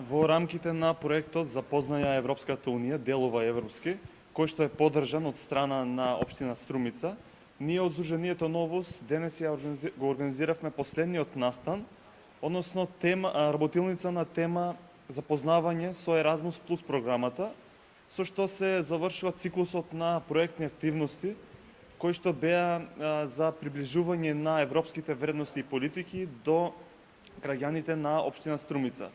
Во рамките на проектот Запознаја Европската Унија, делува европски, кој што е поддржан од страна на општина Струмица, ние од Сдруженијето Новус денес го организиравме последниот настан, односно работилница на тема запознавање со Еразмус Плюс програмата, со што се завршува циклусот на проектни активности, кои што беа за приближување на европските вредности и политики до граѓаните на општина Струмица.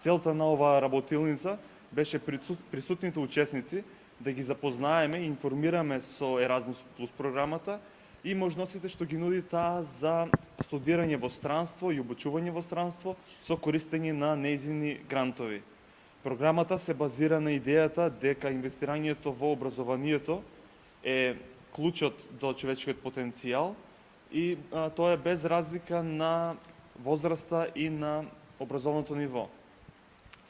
Целта на оваа работилница беше присутните учесници да ги запознаеме и информираме со Еразмус Плюс програмата и можностите што ги нуди таа за студирање во странство и обучување во странство со користење на нејзини грантови. Програмата се базира на идејата дека инвестирањето во образованието е клучот до човечкиот потенцијал и тоа е без разлика на возраста и на образовното ниво.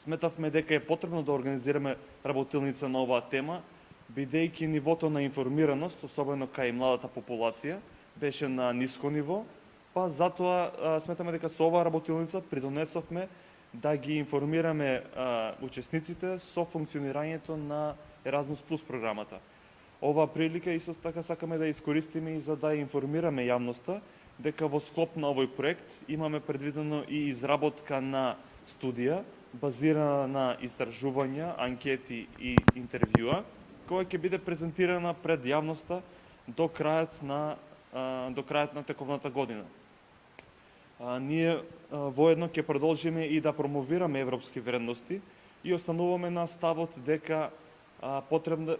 Сметавме дека е потребно да организираме работилница на оваа тема, бидејќи нивото на информираност, особено кај младата популација, беше на ниско ниво, па затоа сметаме дека со оваа работилница придонесовме да ги информираме учесниците со функционирањето на Еразмус Плюс програмата. Оваа прилика исто така сакаме да искористиме и за да информираме јавноста дека во склоп на овој проект имаме предвидено и изработка на студија базирана на истражувања, анкети и интервјуа, која ќе биде презентирана пред јавноста до крајот на тековната година. Ние воедно ќе продолжиме и да промовираме европски вредности и остануваме на ставот дека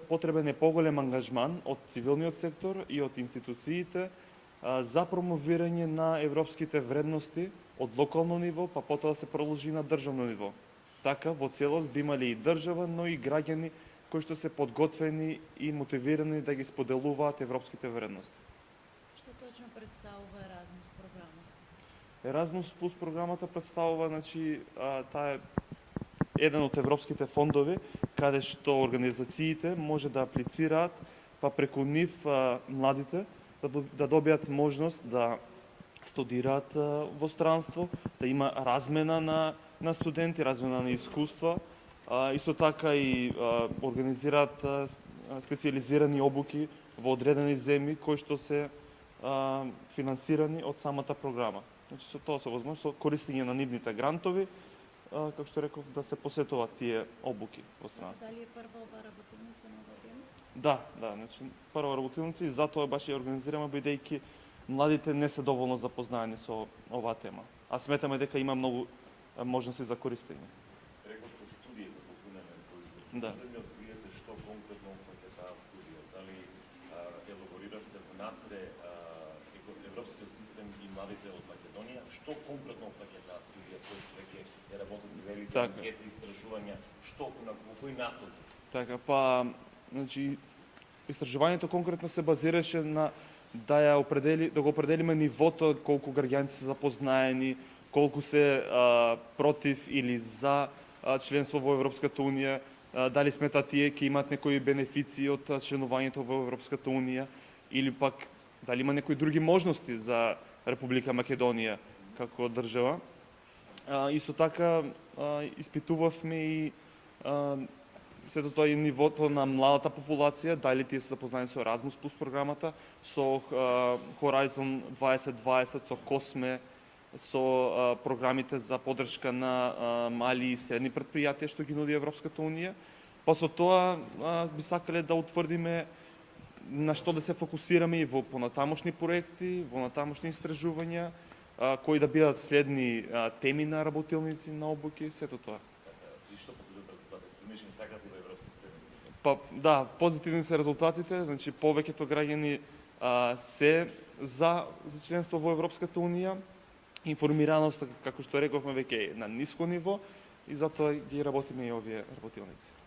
потребен е поголем ангажман од цивилниот сектор и од институциите за промовирање на европските вредности од локално ниво, па потоа се продолжи на државно ниво. Така, во целост би имале и држава, но и граѓани кои што се подготвени и мотивирани да ги споделуваат европските вредности. Што точно представува Еразмус програмата? Еразмус Плюс програмата представува, таа е еден од европските фондови, каде што организациите може да аплицираат, па преку нив младите да добијат можност да студираат во странство, да има размена на студенти, размена на искуства, исто така и организираат специализирани обуки во одредени земји кои што се финансирани од самата програма. Значи со тоа се возможно со користење на нивните грантови, како што реков, да се посетуваат тие обуки во страната. Дали е прва ова работилница на оваа тема? Да, значи прва работилница и затоа баш ја организираме бидејќи младите не се доволно запознаени со оваа тема. А сметаме дека има многу можности за користење. Рековте студијата покунене кои да ми откриете што конкретно опфаќа таа студија? Дали елабориравте внатре европскиот систем и младите од Македонија? Што конкретно опфаќа таа студија кој што веќе ја работите велите анкети, истражувања, што на кои насоки? Така, па, значи истражувањето конкретно се базираше на да го определиме нивото колку граѓаните се запознаени, колку се против или за членство во Европската Унија, дали сметат тие ќе имаат некои бенефиции од членувањето во Европската Унија или пак дали има некои други можности за Република Македонија како држава. Исто така испитувавме и сето тоа и нивото на младата популација, дали тие се запознаени со Еразмус Плюс програмата, со Horizon 2020, со Косме, со програмите за поддршка на мали и средни претпријатија што ги нуди Европската Унија. Па со тоа би сакале да утврдиме на што да се фокусираме и во понатамошни проекти, во натамошни истражувања, кои да бидат следни теми на работилници, на обуки, сето тоа. И што покажува резултати? Стремиш и сакате во европските семестри? Па да, позитивни се резултатите, значи повеќето граѓани се за членство во Европската Унија, информираност, како што рековме, веќе е на ниско ниво и затоа ги работиме и овие работилници.